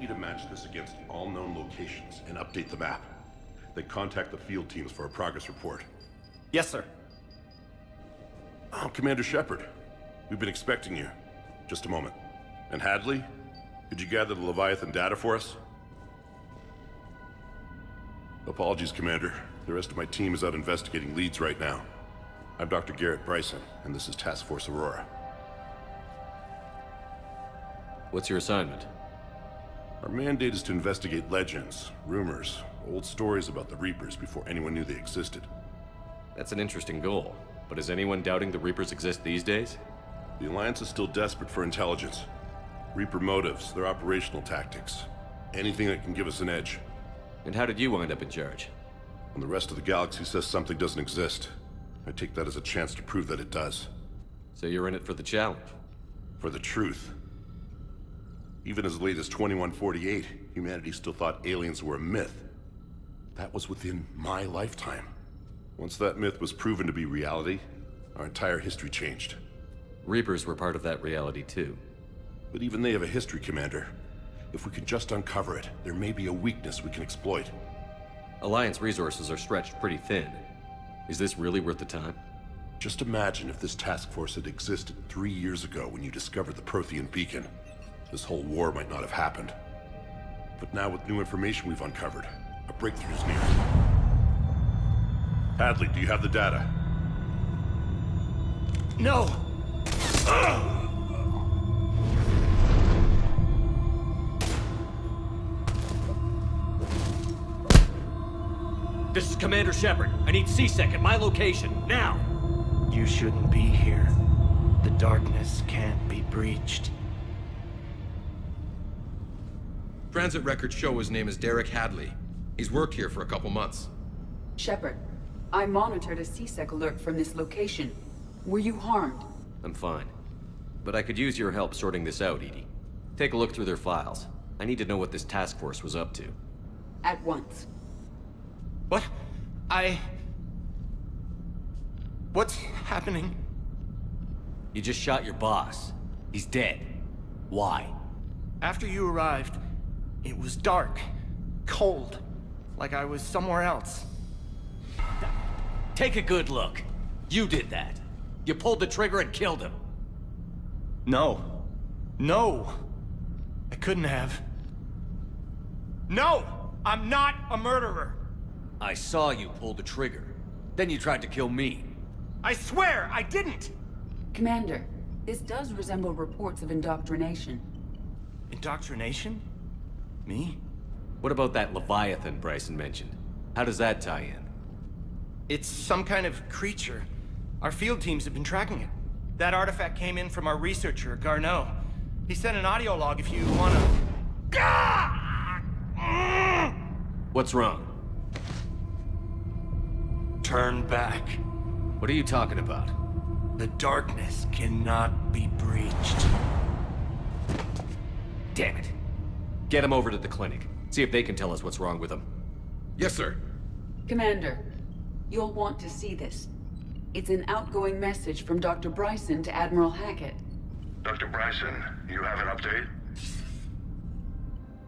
you to match this against all known locations and update the map. Then contact the field teams for a progress report. Yes, sir. Oh, Commander Shepard. We've been expecting you. Just a moment. And Hadley? Could you gather the Leviathan data for us? Apologies, Commander. The rest of my team is out investigating leads right now. I'm Dr. Garrett Bryson, and this is Task Force Aurora. What's your assignment? Our mandate is to investigate legends, rumors, old stories about the Reapers before anyone knew they existed. That's an interesting goal, but is anyone doubting the Reapers exist these days? The Alliance is still desperate for intelligence. Reaper motives, their operational tactics. Anything that can give us an edge. And how did you wind up in charge? When the rest of the galaxy says something doesn't exist, I take that as a chance to prove that it does. So you're in it for the challenge? For the truth. Even as late as 2148, humanity still thought aliens were a myth. That was within my lifetime. Once that myth was proven to be reality, our entire history changed. Reapers were part of that reality too. But even they have a history, Commander. If we can just uncover it, there may be a weakness we can exploit. Alliance resources are stretched pretty thin. Is this really worth the time? Just imagine if this task force had existed 3 years ago when you discovered the Prothean beacon. This whole war might not have happened. But now with new information we've uncovered, a breakthrough is near. Hadley, do you have the data? No! This is Commander Shepard. I need C-Sec at my location, now! You shouldn't be here. The darkness can't be breached. Transit records show his name is Derek Hadley. He's worked here for a couple months. Shepard, I monitored a C-Sec alert from this location. Were you harmed? I'm fine. But I could use your help sorting this out, Edie. Take a look through their files. I need to know what this task force was up to. At once. What? What's happening? You just shot your boss. He's dead. Why? After you arrived, it was dark, cold, like I was somewhere else. Take a good look. You did that. You pulled the trigger and killed him. No. No! I couldn't have. No! I'm not a murderer! I saw you pull the trigger. Then you tried to kill me. I swear I didn't! Commander, this does resemble reports of indoctrination. Indoctrination? Me? What about that Leviathan Bryson mentioned? How does that tie in? It's some kind of creature. Our field teams have been tracking it. That artifact came in from our researcher, Garneau. He sent an audio log if you wanna... What's wrong? Turn back. What are you talking about? The darkness cannot be breached. Damn it. Get him over to the clinic. See if they can tell us what's wrong with him. Yes, sir. Commander, you'll want to see this. It's an outgoing message from Dr. Bryson to Admiral Hackett. Dr. Bryson, you have an update?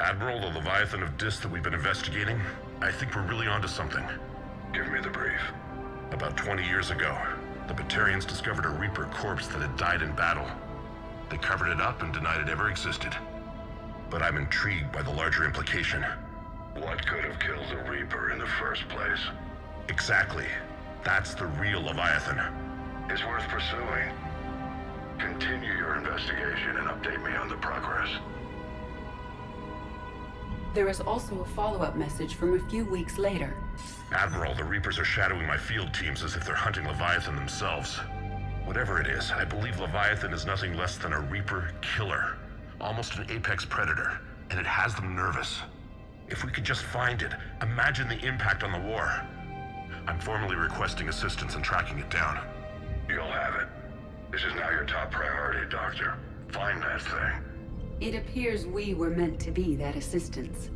Admiral, the Leviathan of Dis that we've been investigating, I think we're really onto something. Give me the brief. About 20 years ago, the Batarians discovered a Reaper corpse that had died in battle. They covered it up and denied it ever existed. But I'm intrigued by the larger implication. What could have killed the Reaper in the first place? Exactly. That's the real Leviathan. It's worth pursuing. Continue your investigation and update me on the progress. There is also a follow-up message from a few weeks later. Admiral, the Reapers are shadowing my field teams as if they're hunting Leviathan themselves. Whatever it is, I believe Leviathan is nothing less than a Reaper killer. Almost an apex predator, and it has them nervous. If we could just find it, imagine the impact on the war. I'm formally requesting assistance in tracking it down. You'll have it. This is now your top priority, Doctor. Find that thing. It appears we were meant to be that assistance.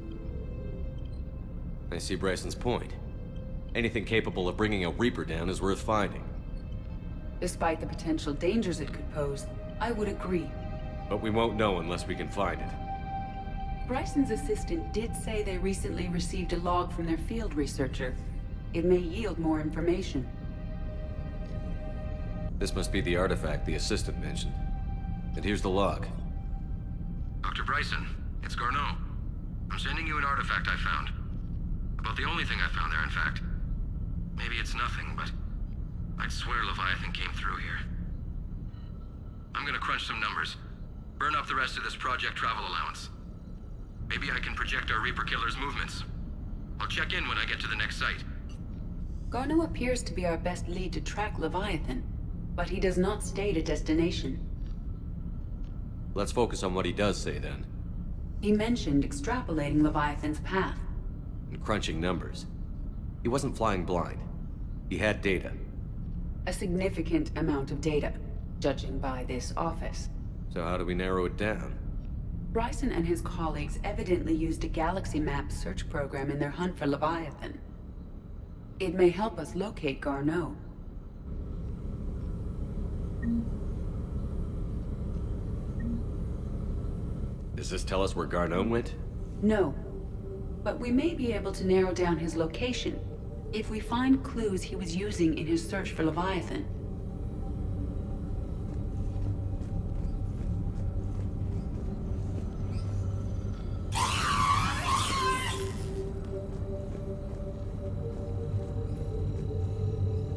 I see Bryson's point. Anything capable of bringing a Reaper down is worth finding. Despite the potential dangers it could pose, I would agree. But we won't know unless we can find it. Bryson's assistant did say they recently received a log from their field researcher. It may yield more information. This must be the artifact the assistant mentioned. And here's the log. Dr. Bryson, it's Garneau. I'm sending you an artifact I found. About the only thing I found there, in fact. Maybe it's nothing, but I'd swear Leviathan came through here. I'm gonna crunch some numbers. Burn up the rest of this project travel allowance. Maybe I can project our Reaper Killer's movements. I'll check in when I get to the next site. Garneau appears to be our best lead to track Leviathan, but he does not state a destination. Let's focus on what he does say then. He mentioned extrapolating Leviathan's path. And crunching numbers. He wasn't flying blind. He had data. A significant amount of data, judging by this office. So how do we narrow it down? Bryson and his colleagues evidently used a galaxy map search program in their hunt for Leviathan. It may help us locate Garneau. Does this tell us where Garneau went? No, but we may be able to narrow down his location if we find clues he was using in his search for Leviathan.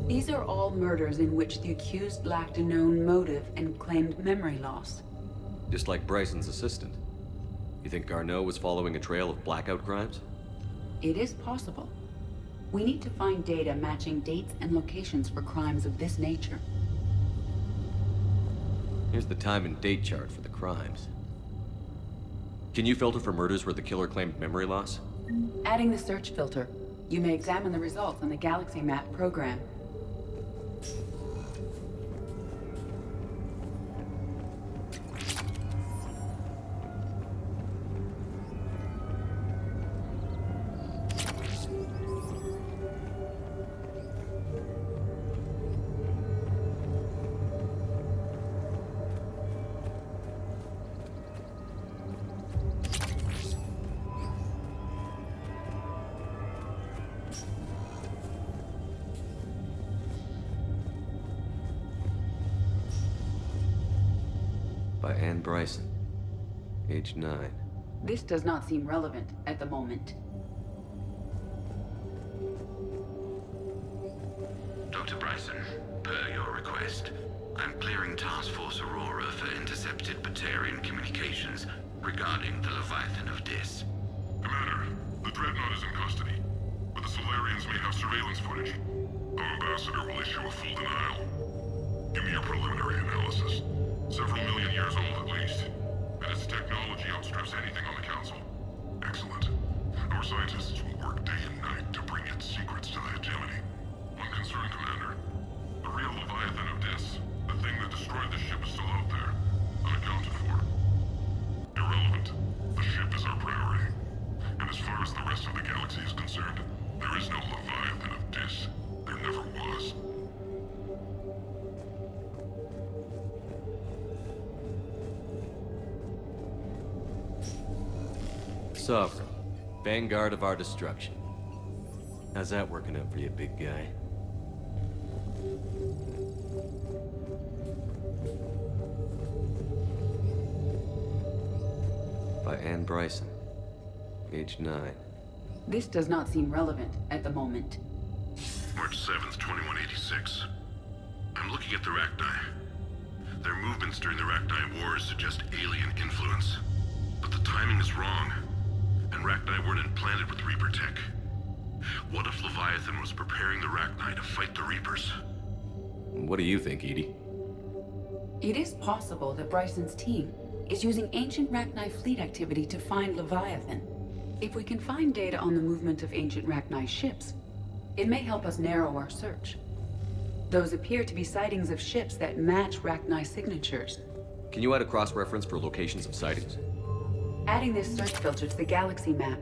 These are all murders in which the accused lacked a known motive and claimed memory loss. Just like Bryson's assistant. You think Garneau was following a trail of blackout crimes? It is possible. We need to find data matching dates and locations for crimes of this nature. Here's the time and date chart for the crimes. Can you filter for murders where the killer claimed memory loss? Adding the search filter, you may examine the results on the Galaxy Map program. By Anne Bryson. Age 9. This does not seem relevant at the moment. Dr. Bryson, per your request, I'm clearing Task Force Aurora for intercepted Batarian communications regarding the Leviathan of Dis. Commander, the Dreadnought is in custody, but the Solarians may have surveillance footage. Our ambassador will issue a full denial. Give me your preliminary analysis. Several million years old at least, and its technology outstrips anything on the Council. Excellent. Our scientists will work day and night to bring its secrets to the hegemony. One concern, Commander. The real Leviathan of Dis, the thing that destroyed the ship, is still out there, unaccounted for. Irrelevant. The ship is our priority. And as far as the rest of the galaxy is concerned, there is no Leviathan of Dis. There never was. Sovereign. Vanguard of our destruction. How's that working out for you, big guy? By Anne Bryson. Age 9. This does not seem relevant at the moment. March 7th, 2186. I'm looking at the Rachni. Their movements during the Rachni Wars suggest alien influence. But the timing is wrong. And Rachni weren't implanted with Reaper tech. What if Leviathan was preparing the Rachni to fight the Reapers? What do you think, Edie? It is possible that Bryson's team is using ancient Rachni fleet activity to find Leviathan. If we can find data on the movement of ancient Rachni ships, it may help us narrow our search. Those appear to be sightings of ships that match Rachni signatures. Can you add a cross-reference for locations of sightings? Adding this search filter to the Galaxy Map.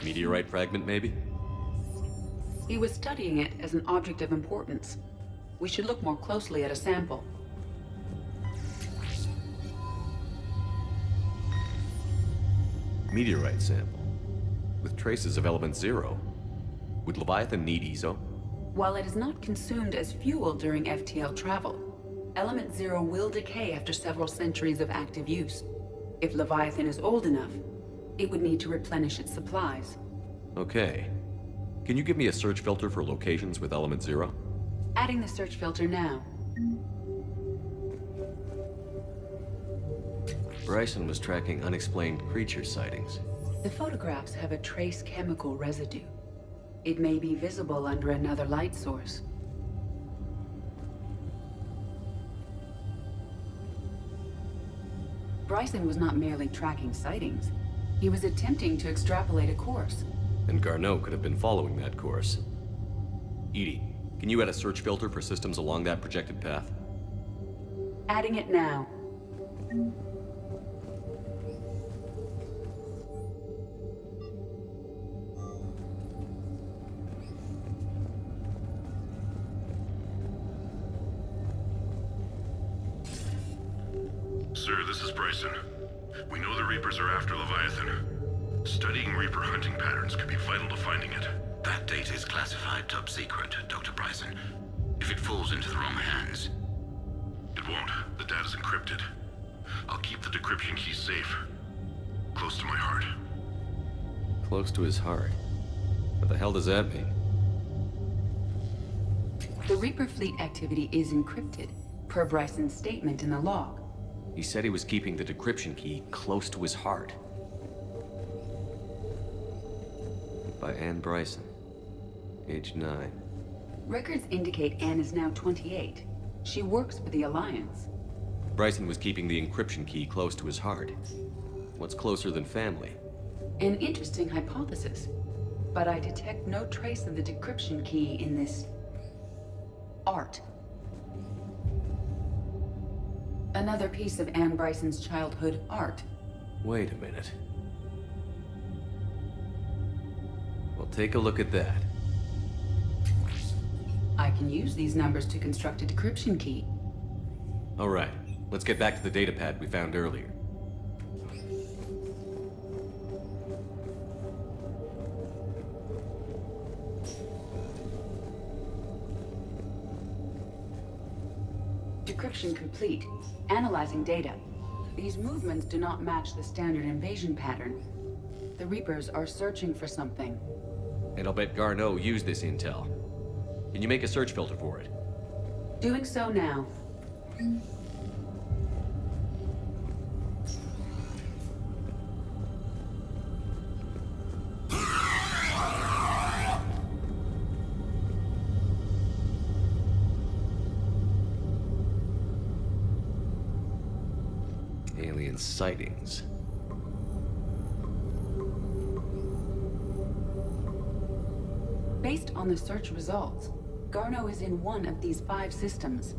Meteorite fragment, maybe? He was studying it as an object of importance. We should look more closely at a sample. Meteorite sample. With traces of element zero. Would Leviathan need EZO? While it is not consumed as fuel during FTL travel, element zero will decay after several centuries of active use. If Leviathan is old enough, it would need to replenish its supplies. Okay. Can you give me a search filter for locations with element zero? Adding the search filter now. Bryson was tracking unexplained creature sightings. The photographs have a trace chemical residue. It may be visible under another light source. Bryson was not merely tracking sightings. He was attempting to extrapolate a course. And Garneau could have been following that course. Edie, can you add a search filter for systems along that projected path? Adding it now. Sir, this is Bryson. We know the Reapers are after Leviathan. Studying Reaper hunting patterns could be vital to finding it. That data is classified top secret, Dr. Bryson. If it falls into the wrong hands... It won't. The data's encrypted. I'll keep the decryption key safe. Close to my heart. Close to his heart. What the hell does that mean? The Reaper fleet activity is encrypted, per Bryson's statement in the log. He said he was keeping the decryption key close to his heart. By Anne Bryson. Age 9. Records indicate Anne is now 28. She works for the Alliance. Bryson was keeping the encryption key close to his heart. What's closer than family? An interesting hypothesis. But I detect no trace of the decryption key in this... art. Another piece of Anne Bryson's childhood art. Wait a minute. Well, take a look at that. I can use these numbers to construct a decryption key. All right, let's get back to the datapad we found earlier. Decryption complete. Analyzing data. These movements do not match the standard invasion pattern. The Reapers are searching for something. And I'll bet Garneau used this intel. Can you make a search filter for it? Doing so now. Alien sightings. Based on the search results, Garneau is in one of these 5 systems.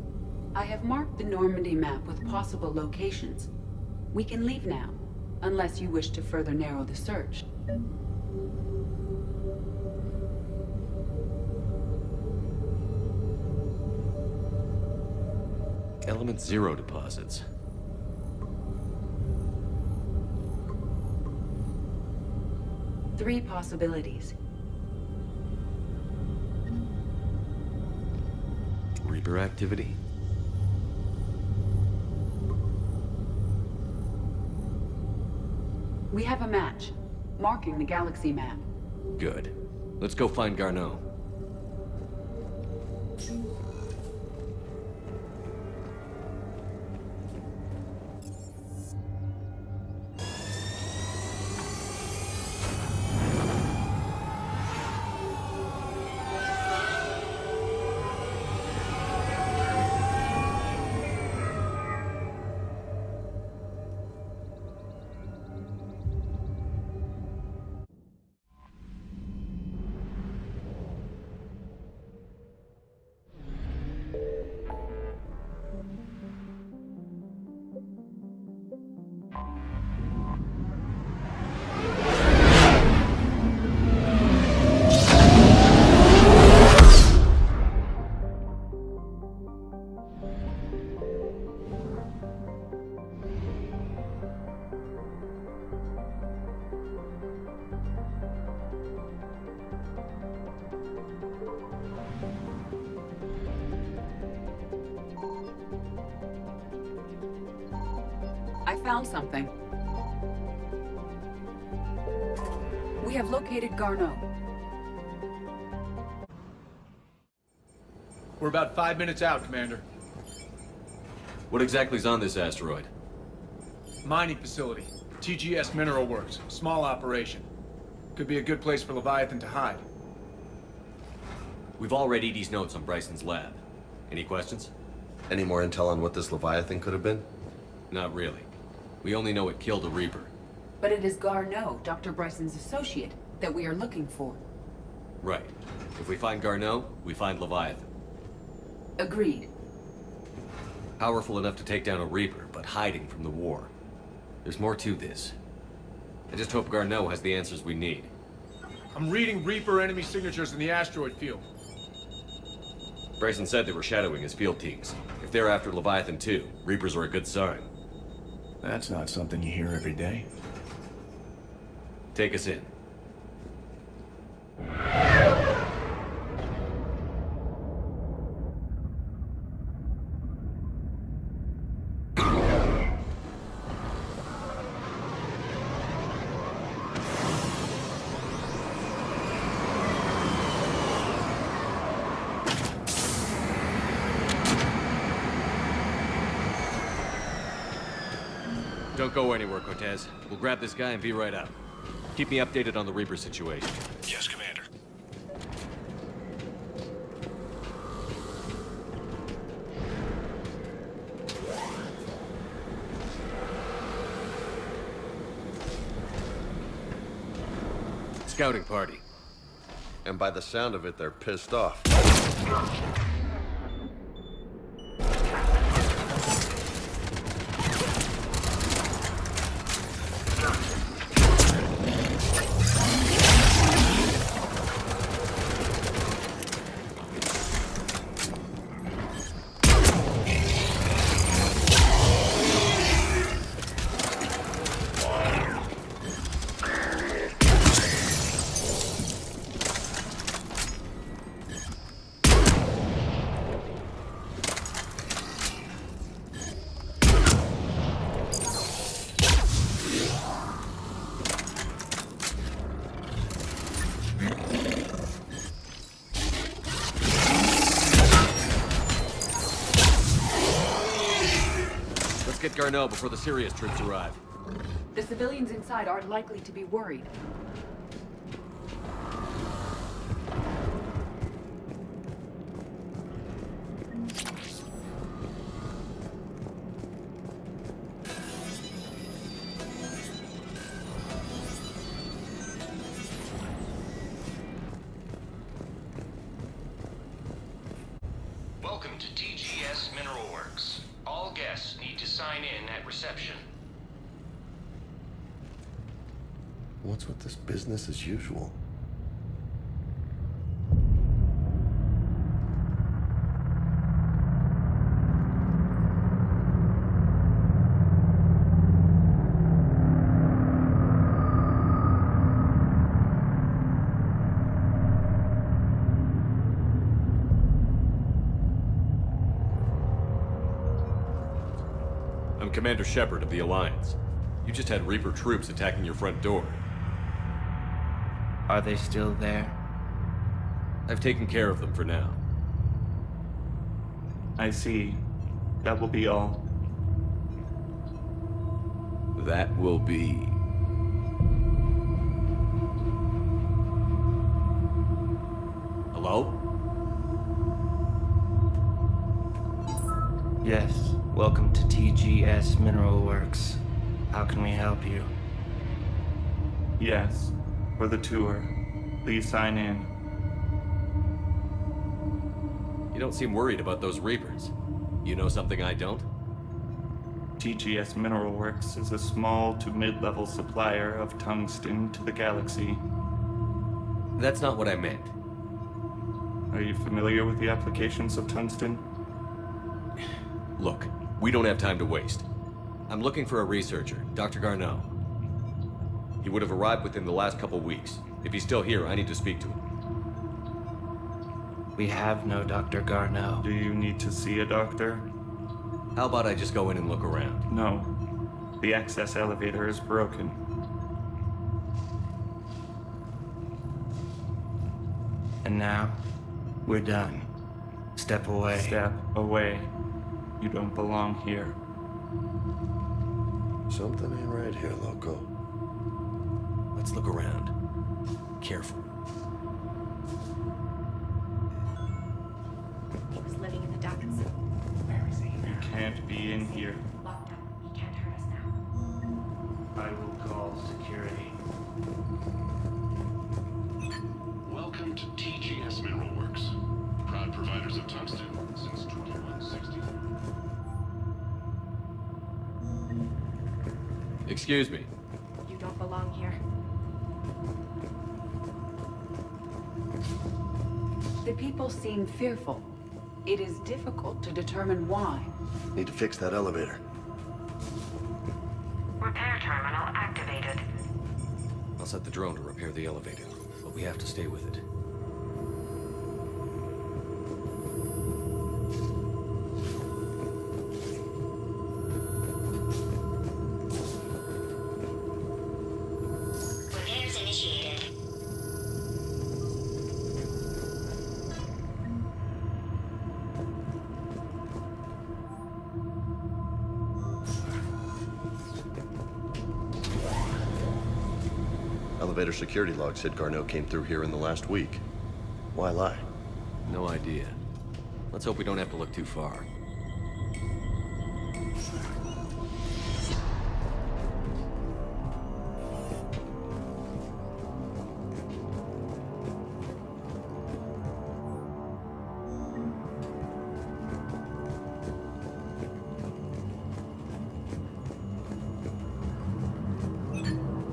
I have marked the Normandy map with possible locations. We can leave now, unless you wish to further narrow the search. Element zero deposits. Three possibilities. Reaper activity? We have a match, marking the galaxy map. Good. Let's go find Garneau. found something. We have located Garneau. We're about 5 minutes out, Commander. What exactly is on this asteroid? Mining facility. TGS Mineral Works. Small operation. Could be a good place for Leviathan to hide. We've all read Edie's notes on Bryson's lab. Any questions? Any more intel on what this Leviathan could have been? Not really. We only know it killed a Reaper. But it is Garneau, Dr. Bryson's associate, that we are looking for. Right. If we find Garneau, we find Leviathan. Agreed. Powerful enough to take down a Reaper, but hiding from the war. There's more to this. I just hope Garneau has the answers we need. I'm reading Reaper enemy signatures in the asteroid field. Bryson said they were shadowing his field teams. If they're after Leviathan too, Reapers are a good sign. That's not something you hear every day. Take us in. Don't go anywhere, Cortez. We'll grab this guy and be right out. Keep me updated on the Reaper situation. Yes, Commander. Scouting party. And by the sound of it, they're pissed off. Let's get Garneau before the serious troops arrive. The civilians inside aren't likely to be worried. Welcome to TGS Mineral Works. All guests need to sign in at reception. What's with this business as usual? I'm Commander Shepard of the Alliance. You just had Reaper troops attacking your front door. Are they still there? I've taken care of them for now. I see. That will be all. That will be... Hello? Yes. Welcome to TGS Mineral Works. How can we help you? Yes, for the tour. Please sign in. You don't seem worried about those Reapers. You know something I don't? TGS Mineral Works is a small to mid-level supplier of tungsten to the galaxy. That's not what I meant. Are you familiar with the applications of tungsten? Look, we don't have time to waste. I'm looking for a researcher, Dr. Garneau. He would have arrived within the last couple weeks. If he's still here, I need to speak to him. We have no Dr. Garneau. Do you need to see a doctor? How about I just go in and look around? No. The access elevator is broken. And now, we're done. Step away. Step away. You don't belong here. Something ain't right here, Loco. Let's look around. Careful. He was living in the ducts. Where is he? You can't be in here. Locked up. He can't hurt us now. I will call security. Welcome to TGS Mineral Works. Proud providers of tungsten since 2160. Excuse me. You don't belong here. The people seem fearful. It is difficult to determine why. Need to fix that elevator. Repair terminal activated. I'll set the drone to repair the elevator, but we have to stay with it. Repairs initiated. Elevator security log said Garneau came through here in the last week. Why lie? No idea. Let's hope we don't have to look too far.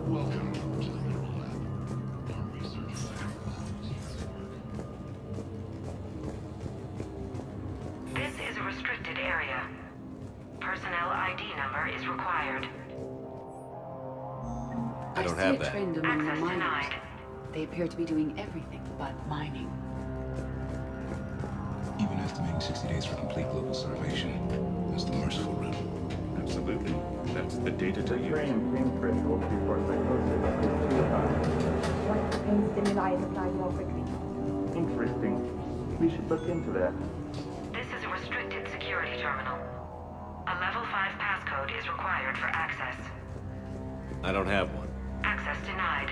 Welcome to the Mineral Lab. Our research This is a restricted area. Personnel ID number is required. I don't see have a that. trend among the Access miners. denied. They appear to be doing everything but mining. Even estimating 60 days for complete global starvation. That's the merciful route. Absolutely. That's the data to use. Pain threshold before psychosis is too high. What pain stimuli apply more quickly? Interesting. We should look into that. This is a restricted security terminal. A level 5 passcode is required for access. I don't have one. Access denied.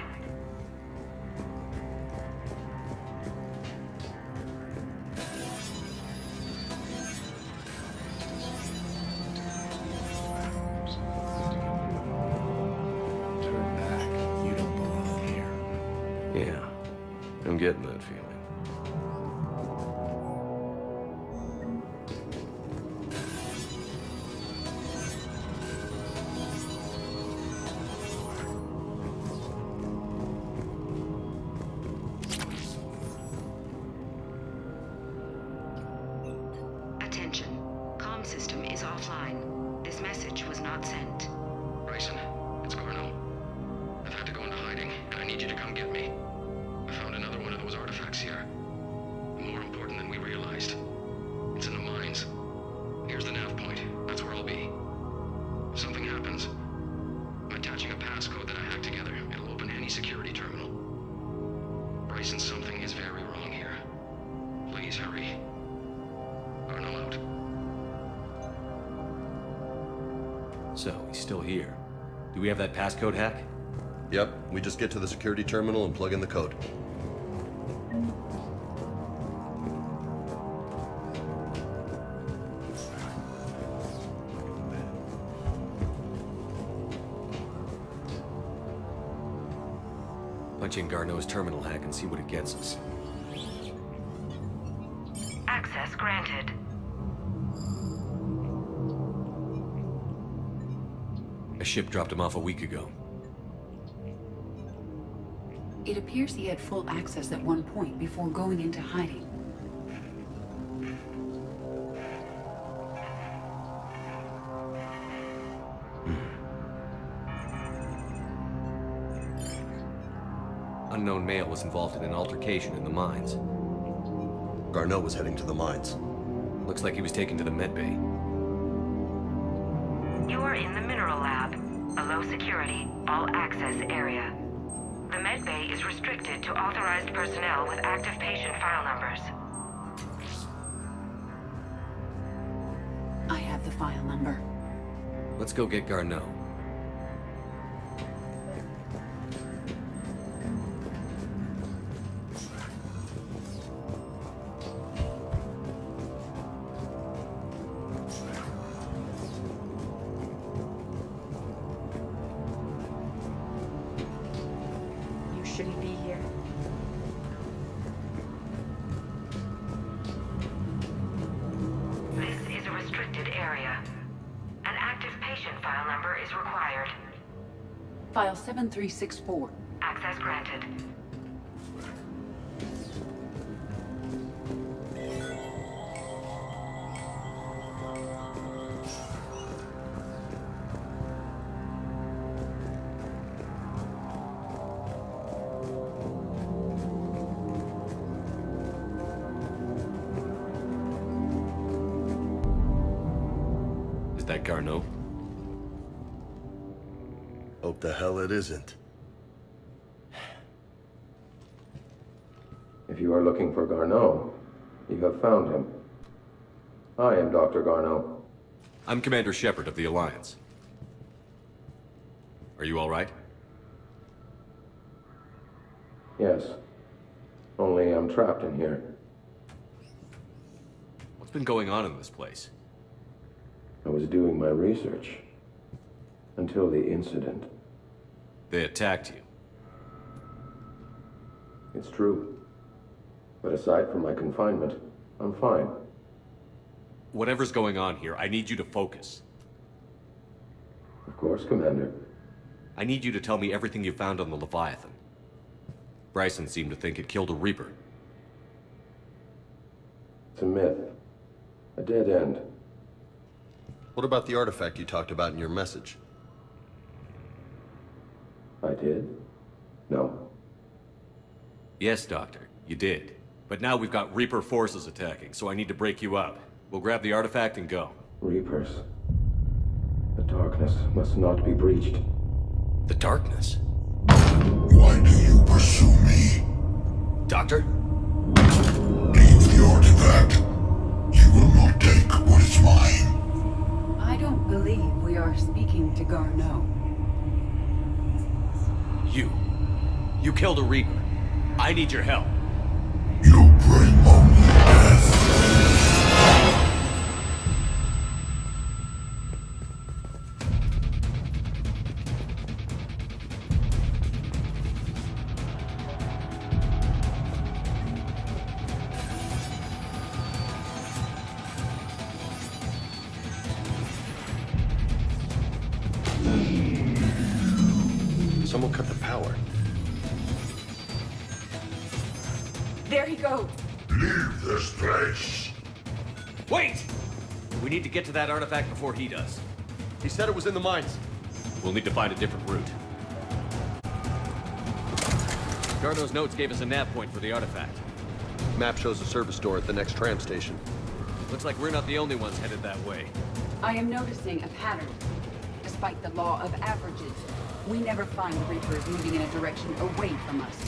Turn back. You don't belong here. Yeah, I'm getting that feeling. Attention. Comm system is offline. This message was not sent. Bryson, it's Garneau. I've had to go into hiding, and I need you to come get me. I found another one of those artifacts here. More important than we realized. It's in the mines. Here's the nav point. That's where I'll be. If something happens, I'm attaching a passcode that I hacked together. It'll open any security terminal. Bryson, something is very wrong here. Please hurry. Garneau out. So, he's still here. Do we have that passcode hack? Yep, we just get to the security terminal and plug in the code. Punch in Garneau's terminal hack and see what it gets us. Access granted. A ship dropped him off a week ago. It appears he had full access at one point before going into hiding. Unknown male was involved in an altercation in the mines. Garneau was heading to the mines. Looks like he was taken to the med bay. You are in the Mineral Lab, a low-security, all-access area. The medbay is restricted to authorized personnel with active patient file numbers. I have the file number. Let's go get Garneau. You shouldn't be here. This is a restricted area. An active patient file number is required. File 7364. Access granted. Is that Garneau? Hope the hell it isn't. If you are looking for Garneau, you have found him. I am Dr. Garneau. I'm Commander Shepard of the Alliance. Are you all right? Yes. Only I'm trapped in here. What's been going on in this place? I was doing my research. Until the incident. They attacked you. It's true. But aside from my confinement, I'm fine. Whatever's going on here, I need you to focus. Of course, Commander. I need you to tell me everything you found on the Leviathan. Bryson seemed to think it killed a Reaper. It's a myth. A dead end. What about the artifact you talked about in your message? I did? No. Yes, Doctor, you did. But now we've got Reaper forces attacking, so I need to break you up. We'll grab the artifact and go. Reapers. The darkness must not be breached. The darkness? Why do you pursue me? Doctor? Leave the artifact. You will not take what is mine. I don't believe we are speaking to Garneau. You killed a Reaper. I need your help. You bring only death. Someone cut the power. There he goes. Leave this place. Wait! We need to get to that artifact before he does. He said it was in the mines. We'll need to find a different route. Garneau's notes gave us a nav point for the artifact. Map shows a service door at the next tram station. Looks like we're not the only ones headed that way. I am noticing a pattern. Despite the law of averages, we never find the Reapers moving in a direction away from us.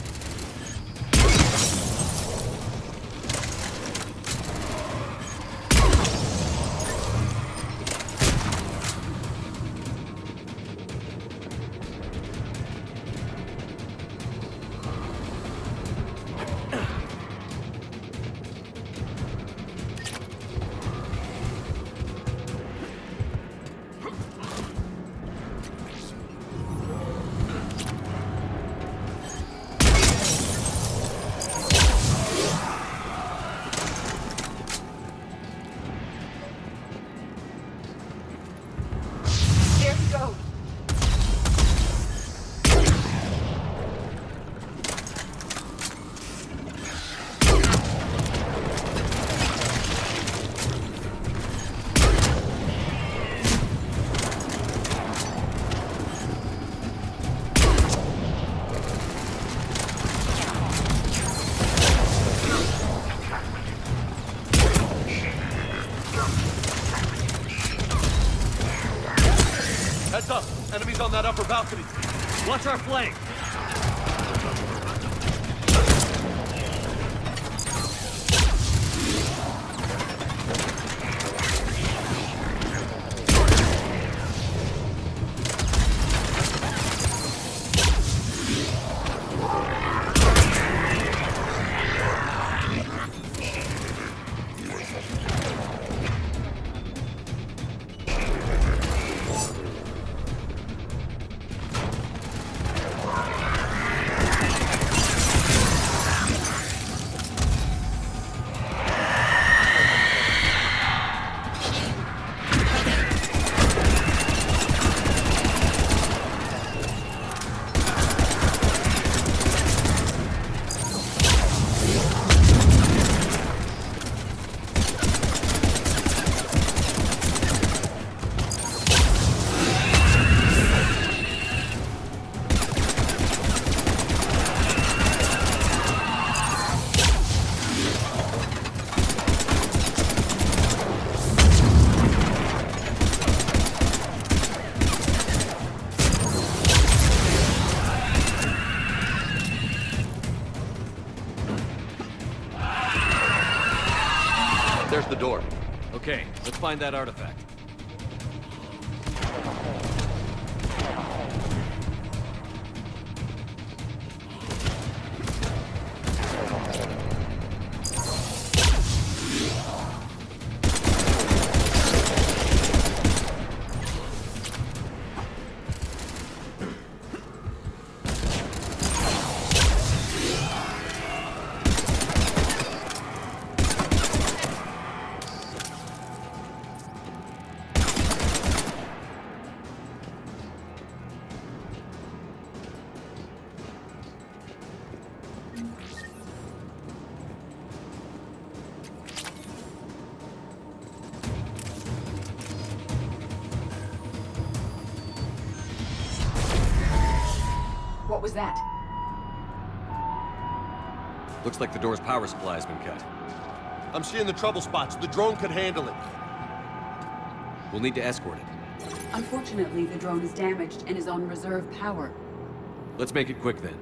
upper balcony. Watch our flank. There's the door. Okay, let's find that artifact. What was that? Looks like the door's power supply has been cut. I'm seeing the trouble spots. The drone could handle it. We'll need to escort it. Unfortunately, the drone is damaged and is on reserve power. Let's make it quick then.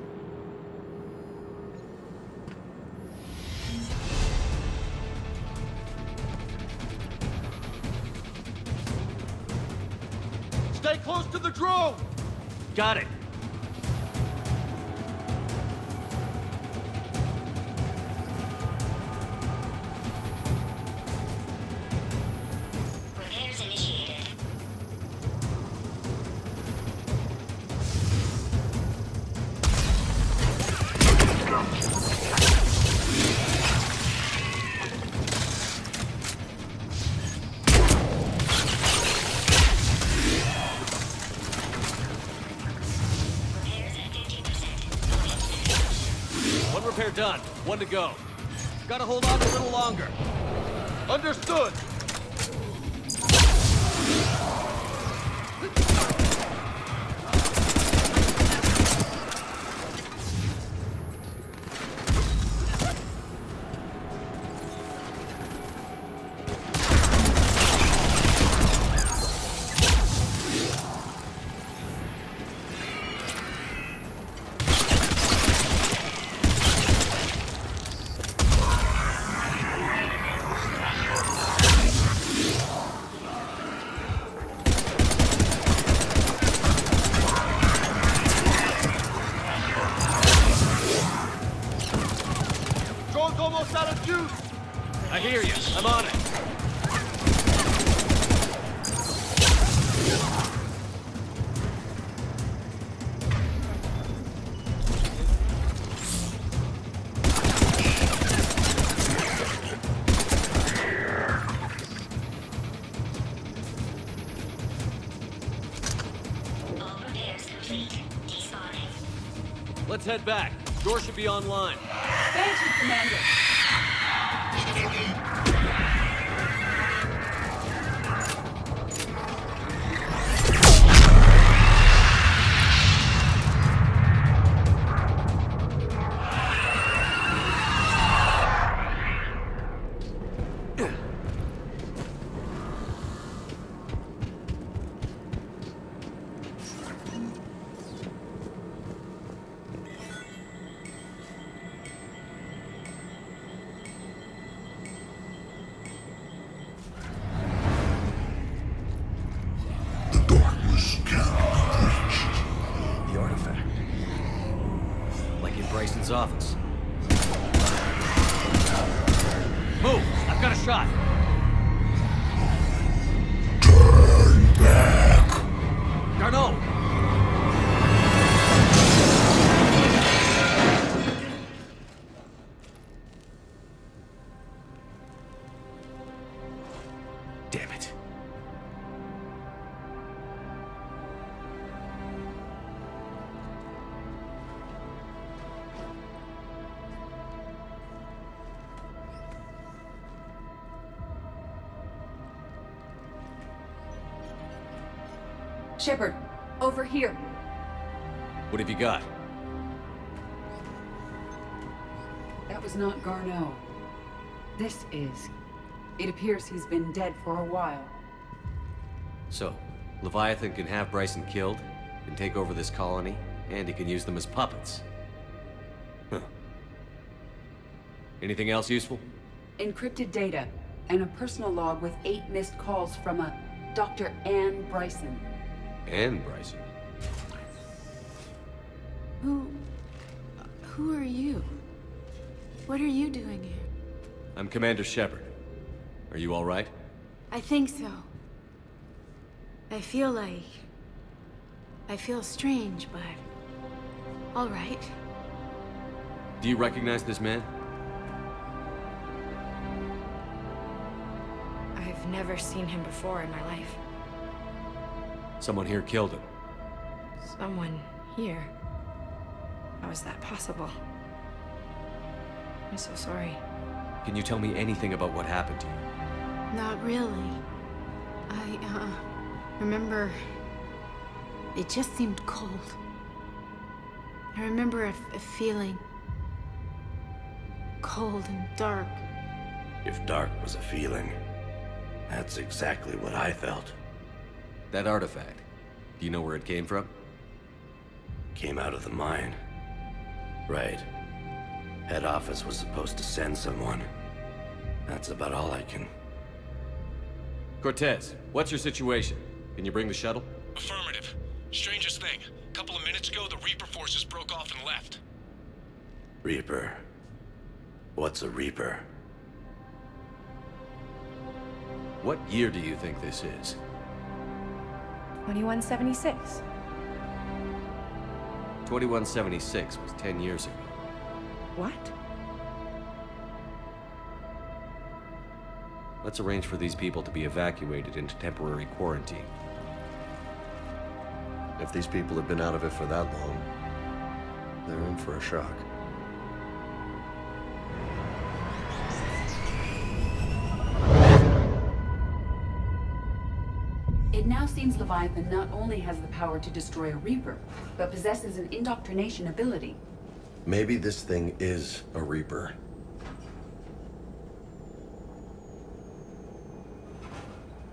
Stay close to the drone! Got it! Repairs initiated. One repair done. One to go. Gotta hold on a little longer. Understood! Drone's almost out of juice! I hear you. I'm on it. All repairs complete. Despawning. Let's head back. Door should be online. Banshee, Commander! Bryson's office. Move! I've got a shot! Turn back! Garneau! Damn it. Shepard, over here. What have you got? That was not Garneau. This is. It appears he's been dead for a while. So, Leviathan can have Bryson killed, can take over this colony, and he can use them as puppets. Huh. Anything else useful? Encrypted data, and a personal log with 8 missed calls from a Dr. Ann Bryson. Ann Bryson? Who are you? What are you doing here? I'm Commander Shepard. Are you all right? I think so. I feel strange, but... all right. Do you recognize this man? I've never seen him before in my life. Someone here killed him. Someone here? How is that possible? I'm so sorry. Can you tell me anything about what happened to you? Not really. I remember... it just seemed cold. I remember a feeling... cold and dark. If dark was a feeling, that's exactly what I felt. That artifact, do you know where it came from? Came out of the mine. Right. Head office was supposed to send someone. That's about all I can... Cortez, what's your situation? Can you bring the shuttle? Affirmative. Strangest thing. A couple of minutes ago, the Reaper forces broke off and left. Reaper. What's a Reaper? What year do you think this is? 2176. 2176 was 10 years ago. What? Let's arrange for these people to be evacuated into temporary quarantine. If these people have been out of it for that long, they're in for a shock. It now seems Leviathan not only has the power to destroy a Reaper, but possesses an indoctrination ability. Maybe this thing is a Reaper.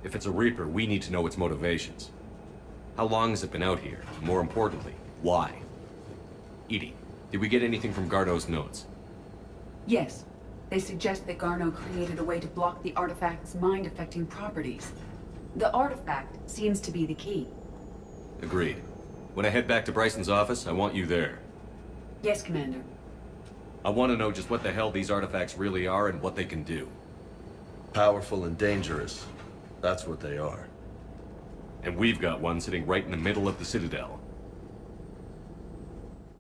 If it's a Reaper, we need to know its motivations. How long has it been out here? More importantly, why? Edie, did we get anything from Garneau's notes? Yes. They suggest that Garneau created a way to block the artifact's mind-affecting properties. The artifact seems to be the key. Agreed. When I head back to Bryson's office, I want you there. Yes, Commander. I want to know just what the hell these artifacts really are and what they can do. Powerful and dangerous. That's what they are. And we've got one sitting right in the middle of the Citadel.